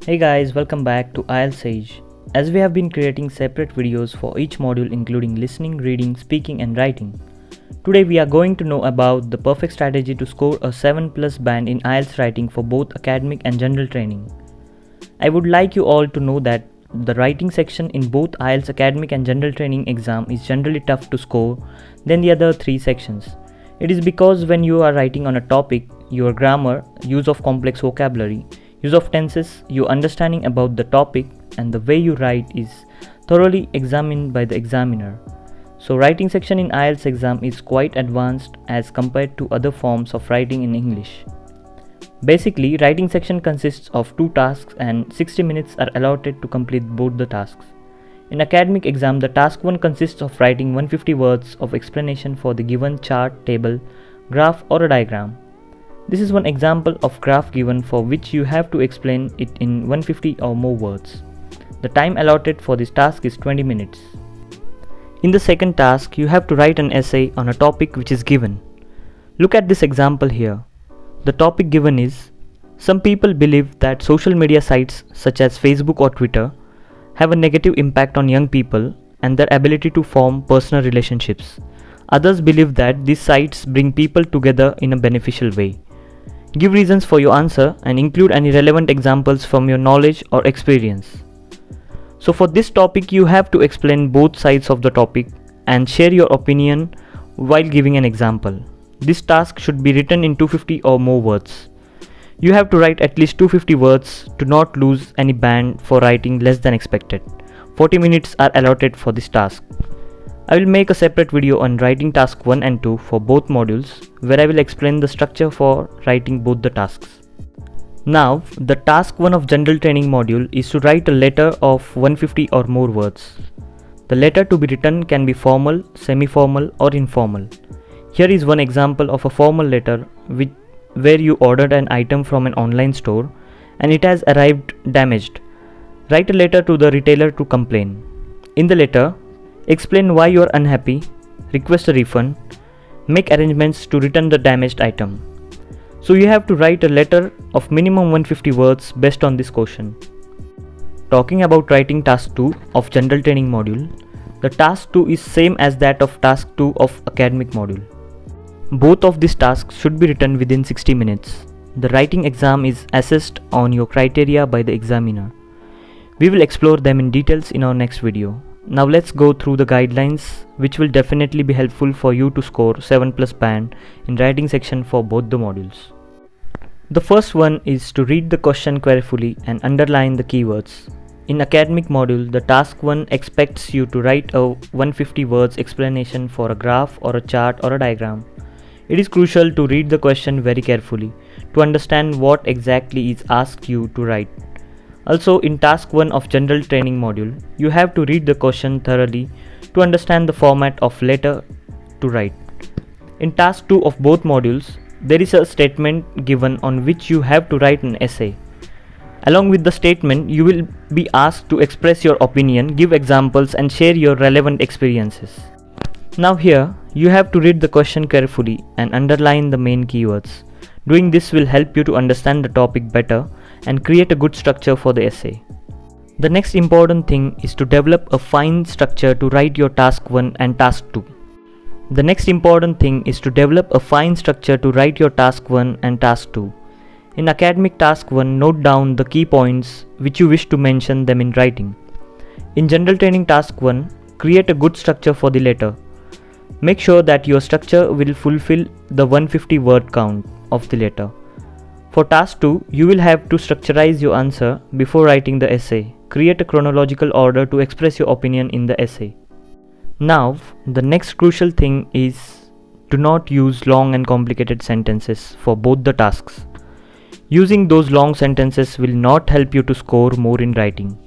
Hey guys, welcome back to IELTS Sage. As we have been creating separate videos for each module including listening, reading, speaking and writing. Today we are going to know about the perfect strategy to score a 7+ band in IELTS writing for both academic and general training. I would like you all to know that the writing section in both IELTS academic and general training exam is generally tough to score than the other three sections. It is because when you are writing on a topic, your grammar, use of complex vocabulary, use of tenses, your understanding about the topic and the way you write is thoroughly examined by the examiner. So writing section in IELTS exam is quite advanced as compared to other forms of writing in English. Basically, writing section consists of 2 tasks and 60 minutes are allotted to complete both the tasks. In academic exam, the task 1 consists of writing 150 words of explanation for the given chart, table, graph or a diagram. This is one example of graph given for which you have to explain it in 150 or more words. The time allotted for this task is 20 minutes. In the second task, you have to write an essay on a topic which is given. Look at this example here. The topic given is, some people believe that social media sites such as Facebook or Twitter have a negative impact on young people and their ability to form personal relationships. Others believe that these sites bring people together in a beneficial way. Give reasons for your answer and include any relevant examples from your knowledge or experience. So for this topic, you have to explain both sides of the topic and share your opinion while giving an example. This task should be written in 250 or more words. You have to write at least 250 words to not lose any band for writing less than expected. 40 minutes are allotted for this task. I will make a separate video on writing task 1 and 2 for both modules where I will explain the structure for writing both the tasks. Now, the task 1 of general training module is to write a letter of 150 or more words. The letter to be written can be formal, semi-formal or informal. Here is one example of a formal letter where you ordered an item from an online store and it has arrived damaged. Write a letter to the retailer to complain. In the letter, explain why you are unhappy, request a refund, make arrangements to return the damaged item. So you have to write a letter of minimum 150 words based on this question. Talking about writing task 2 of general training module, the task 2 is same as that of task 2 of academic module. Both of these tasks should be written within 60 minutes. The writing exam is assessed on your criteria by the examiner. We will explore them in details in our next video. Now let's go through the guidelines which will definitely be helpful for you to score 7+ band in writing section for both the modules. The first one is to read the question carefully and underline the keywords. In academic module, the task 1 expects you to write a 150 words explanation for a graph or a chart or a diagram. It is crucial to read the question very carefully to understand what exactly is asked you to write. Also, in task 1 of general training module, you have to read the question thoroughly to understand the format of letter to write. In task 2 of both modules, there is a statement given on which you have to write an essay. Along with the statement, you will be asked to express your opinion, give examples and share your relevant experiences. Now here, you have to read the question carefully and underline the main keywords. Doing this will help you to understand the topic better and create a good structure for the essay. The next important thing is to develop a fine structure to write your task 1 and task 2. The next important thing is to develop a fine structure to write your task 1 and task 2. In academic task 1, note down the key points which you wish to mention them in writing. In general training task 1, create a good structure for the letter. Make sure that your structure will fulfill the 150 word count of the letter. For task 2, you will have to structurize your answer before writing the essay. Create a chronological order to express your opinion in the essay. Now, the next crucial thing is to not use long and complicated sentences for both the tasks. Using those long sentences will not help you to score more in writing.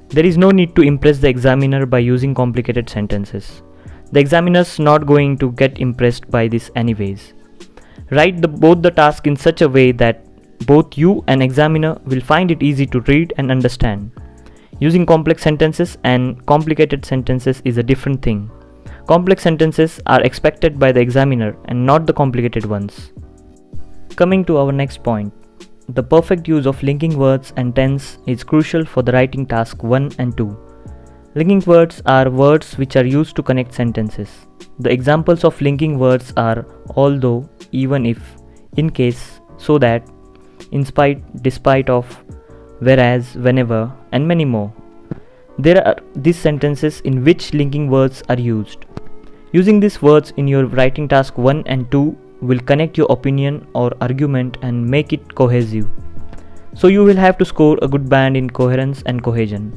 There is no need to impress the examiner by using complicated sentences. The examiner's not going to get impressed by this anyways. Write both the tasks in such a way that both you and examiner will find it easy to read and understand. Using complex sentences and complicated sentences is a different thing. Complex sentences are expected by the examiner and not the complicated ones. Coming to our next point, the perfect use of linking words and tense is crucial for the writing task 1 and 2. Linking words are words which are used to connect sentences. The examples of linking words are although, even if, in case, so that, in spite, despite of, whereas, whenever, and many more. There are these sentences in which linking words are used. Using these words in your writing task 1 and 2 will connect your opinion or argument and make it cohesive. So you will have to score a good band in coherence and cohesion.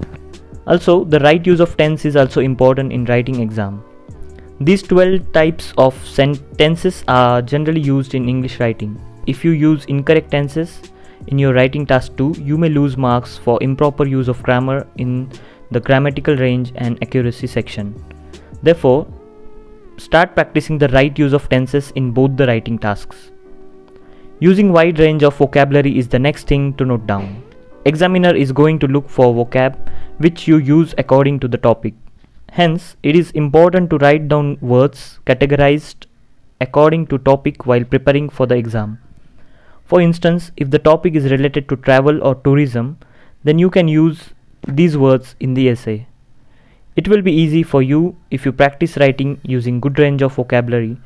Also, the right use of tense is also important in writing exam. These 12 types of tenses are generally used in English writing. If you use incorrect tenses in your writing task 2, you may lose marks for improper use of grammar in the grammatical range and accuracy section. Therefore, start practicing the right use of tenses in both the writing tasks. Using wide range of vocabulary is the next thing to note down. Examiner is going to look for vocab which you use according to the topic. Hence, it is important to write down words categorized according to topic while preparing for the exam. For instance, if the topic is related to travel or tourism, then you can use these words in the essay. It will be easy for you if you practice writing using good range of vocabulary.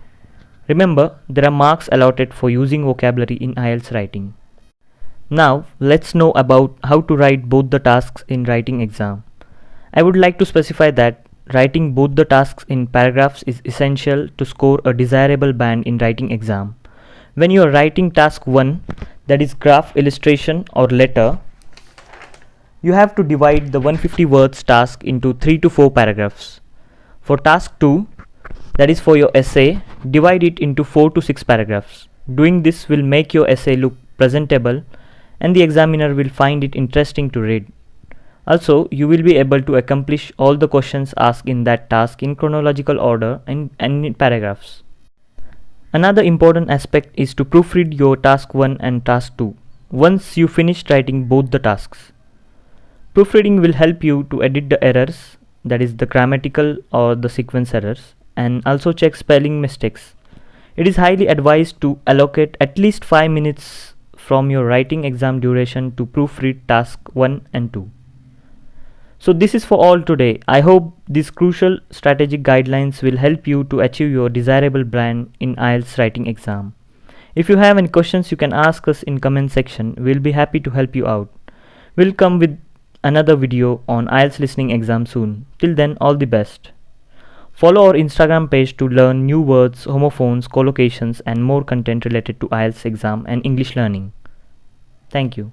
Remember, there are marks allotted for using vocabulary in IELTS writing. Now, let's know about how to write both the tasks in writing exam. I would like to specify that writing both the tasks in paragraphs is essential to score a desirable band in writing exam. When you are writing task 1, that is graph, illustration or letter, you have to divide the 150 words task into 3 to 4 paragraphs. For task 2, that is for your essay, divide it into 4 to 6 paragraphs. Doing this will make your essay look presentable and the examiner will find it interesting to read. Also, you will be able to accomplish all the questions asked in that task in chronological order and in paragraphs. Another important aspect is to proofread your task 1 and task 2 once you finish writing both the tasks. Proofreading will help you to edit the errors, that is the grammatical or the sequence errors, and also check spelling mistakes. It is highly advised to allocate at least 5 minutes from your writing exam duration to proofread task 1 and 2. So this is for all today. I hope these crucial strategic guidelines will help you to achieve your desirable brand in IELTS writing exam. If you have any questions, you can ask us in comment section. We'll be happy to help you out. We'll come with another video on IELTS listening exam soon. Till then, all the best. Follow our Instagram page to learn new words, homophones, collocations and more content related to IELTS exam and English learning. Thank you.